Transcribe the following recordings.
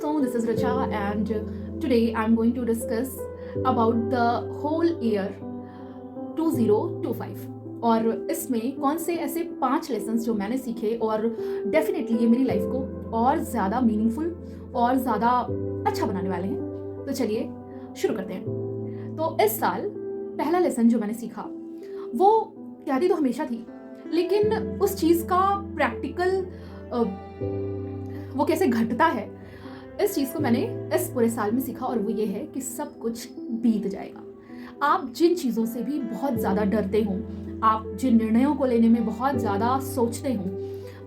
दोस्तों, this is Richa and today I am going to discuss about the whole year 2025 और इसमें कौन से ऐसे 5 लेसन्स जो मैंने सीखे और डेफिनेटली ये मेरी लाइफ को और ज़्यादा मीनिंगफुल और ज़्यादा अच्छा बनाने वाले हैं। तो चलिए शुरू करते हैं। तो इस साल पहला लेसन जो मैंने सीखा वो कहती तो हमेशा थी, लेकिन उस चीज़ का प्रैक्टिकल वो कैसे घटता है, इस चीज़ को मैंने इस पूरे साल में सीखा और वो ये है कि सब कुछ बीत जाएगा। आप जिन चीज़ों से भी बहुत ज़्यादा डरते हो, आप जिन निर्णयों को लेने में बहुत ज़्यादा सोचते हो,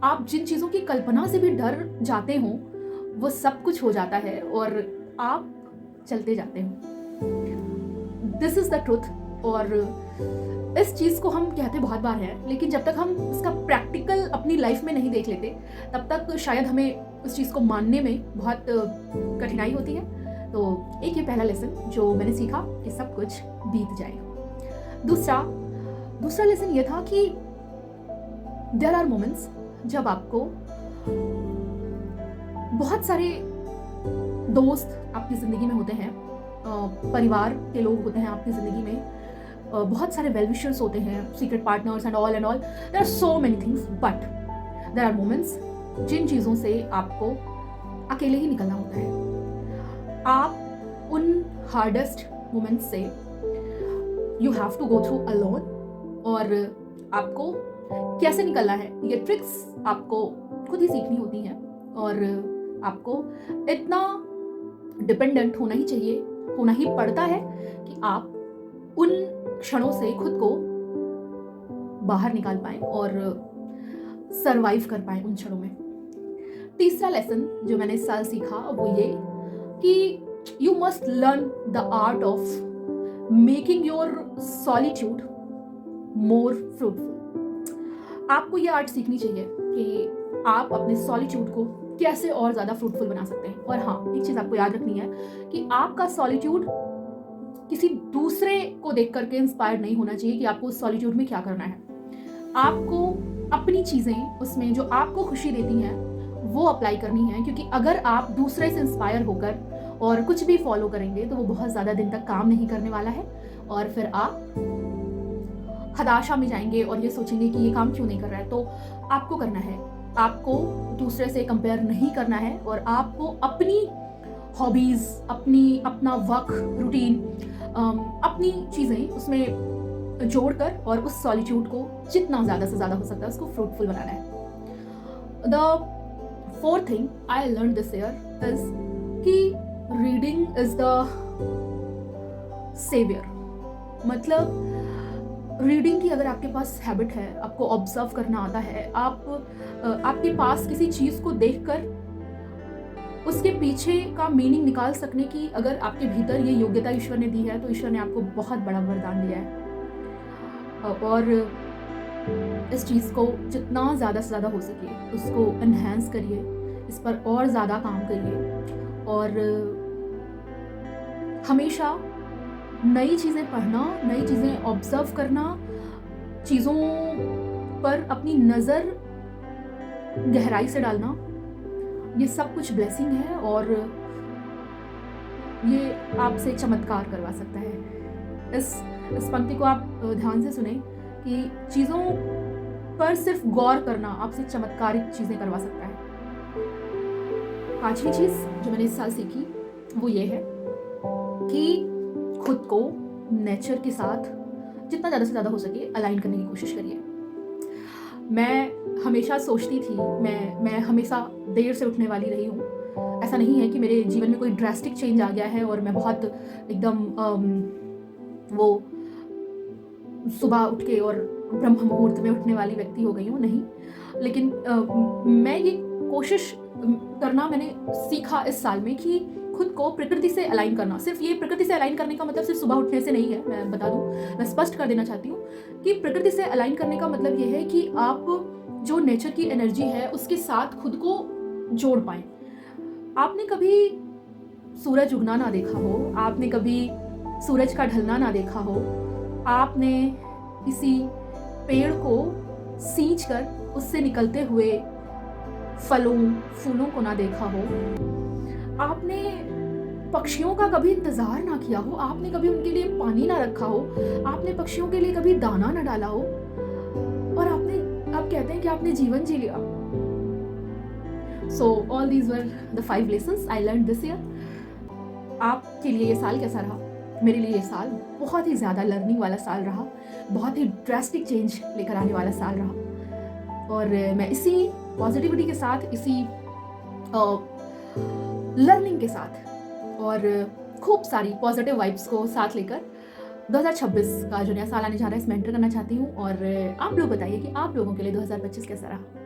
आप जिन चीज़ों की कल्पना से भी डर जाते हो, वो सब कुछ हो जाता है और आप चलते जाते हो। This is the truth. और इस चीज़ को हम कहते बहुत बार हैं, लेकिन जब तक हम इसका प्रैक्टिकल अपनी लाइफ में नहीं देख लेते तब तक शायद हमें उस चीज़ को मानने में बहुत कठिनाई होती है। तो एक ये पहला लेसन जो मैंने सीखा कि सब कुछ बीत जाएगा। दूसरा लेसन ये था कि देयर आर मोमेंट्स जब आपको बहुत सारे दोस्त आपकी ज़िंदगी में होते हैं, परिवार के लोग होते हैं आपकी ज़िंदगी में, बहुत सारे वेल विशर्स होते हैं, secret partners and all there are so many things, but there are moments जिन चीज़ों से आपको अकेले ही निकलना होता है। आप उन हार्डेस्ट मोमेंट्स से you have to go through alone, और आपको कैसे निकलना है ये ट्रिक्स आपको खुद ही सीखनी होती हैं। और आपको इतना डिपेंडेंट होना ही चाहिए, होना ही पड़ता है कि आप उन क्षणों से खुद को बाहर निकाल पाएं और सरवाइव कर पाएं उन क्षणों में। तीसरा लेसन जो मैंने इस साल सीखा वो ये कि you must learn the art of making your solitude more fruitful. आपको ये आर्ट सीखनी चाहिए कि आप अपने सॉलिट्यूड को कैसे और ज़्यादा फ्रूटफुल बना सकते हैं। और हाँ, एक चीज़ आपको याद रखनी है कि आपका सॉलिट्यूड किसी दूसरे को देख करके इंस्पायर्ड नहीं होना चाहिए कि आपको उस सॉलिट्यूड में क्या करना है। आपको अपनी चीज़ें उसमें जो आपको खुशी देती हैं वो अप्लाई करनी है, क्योंकि अगर आप दूसरे से इंस्पायर होकर और कुछ भी फॉलो करेंगे तो वो बहुत ज़्यादा दिन तक काम नहीं करने वाला है और फिर आप हताशा में जाएंगे और ये सोचेंगे कि ये काम क्यों नहीं कर रहा है। तो आपको करना है, आपको दूसरे से कंपेयर नहीं करना है और आपको अपनी हॉबीज़, अपना वर्क रूटीन, अपनी चीज़ें उसमें जोड़कर और उस सॉलिट्यूड को जितना ज़्यादा से ज़्यादा हो सकता है उसको फ्रूटफुल बनाना है। The fourth thing I learn this year is कि रीडिंग इज द सेवियर। मतलब रीडिंग की अगर आपके पास हैबिट है, आपको ऑब्जर्व करना आता है, आपके पास किसी चीज़ को देखकर उसके पीछे का मीनिंग निकाल सकने की अगर आपके भीतर ये योग्यता ईश्वर ने दी है तो ईश्वर ने आपको बहुत बड़ा वरदान दिया है। और इस चीज़ को जितना ज़्यादा से ज़्यादा हो सके उसको एनहांस करिए, इस पर और ज़्यादा काम करिए और हमेशा नई चीज़ें पढ़ना, नई चीज़ें ऑब्जर्व करना, चीज़ों पर अपनी नज़र गहराई से डालना, ये सब कुछ ब्लेसिंग है और ये आपसे चमत्कार करवा सकता है। इस पंक्ति को आप ध्यान से सुने कि चीज़ों पर सिर्फ गौर करना आपसे चमत्कारिक चीज़ें करवा सकता है। पांचवी चीज़ जो मैंने इस साल सीखी वो ये है कि खुद को नेचर के साथ जितना ज़्यादा से ज़्यादा हो सके अलाइन करने की कोशिश करिए। मैं हमेशा सोचती थी, मैं हमेशा देर से उठने वाली रही हूँ। ऐसा नहीं है कि मेरे जीवन में कोई ड्रास्टिक चेंज आ गया है और मैं बहुत एकदम वो सुबह उठ के और ब्रह्म मुहूर्त में उठने वाली व्यक्ति हो गई हूँ, नहीं। लेकिन मैं ये कोशिश करना मैंने सीखा इस साल में कि खुद को प्रकृति से अलाइन करना। सिर्फ ये प्रकृति से अलाइन करने का मतलब सिर्फ सुबह उठने से नहीं है, मैं बता दूं, मैं स्पष्ट कर देना चाहती हूँ कि प्रकृति से अलाइन करने का मतलब ये है कि आप जो नेचर की एनर्जी है उसके साथ खुद को जोड़ पाएं। आपने कभी सूरज उगना ना देखा हो, आपने कभी सूरज का ढलना ना देखा हो, आपने किसी पेड़ को सींच कर उससे निकलते हुए फलों फूलों को ना देखा हो, आपने पक्षियों का कभी इंतज़ार ना किया हो, आपने कभी उनके लिए पानी ना रखा हो, आपने पक्षियों के लिए कभी दाना ना डाला हो और आप कहते हैं कि आपने जीवन जी लिया। So all these were the 5 lessons I learn this year. आपके लिए ये साल कैसा रहा? मेरे लिए ये साल बहुत ही ज़्यादा लर्निंग वाला साल रहा, बहुत ही ड्रास्टिक चेंज लेकर आने वाला साल रहा और मैं इसी पॉजिटिविटी के साथ, इसी लर्निंग के साथ और खूब सारी पॉजिटिव वाइब्स को साथ लेकर 2026 का जो नया साल आने जा रहा है इसमें एंटर करना चाहती हूँ और आप लोग बताइए कि आप लोगों के लिए 2025 कैसा रहा?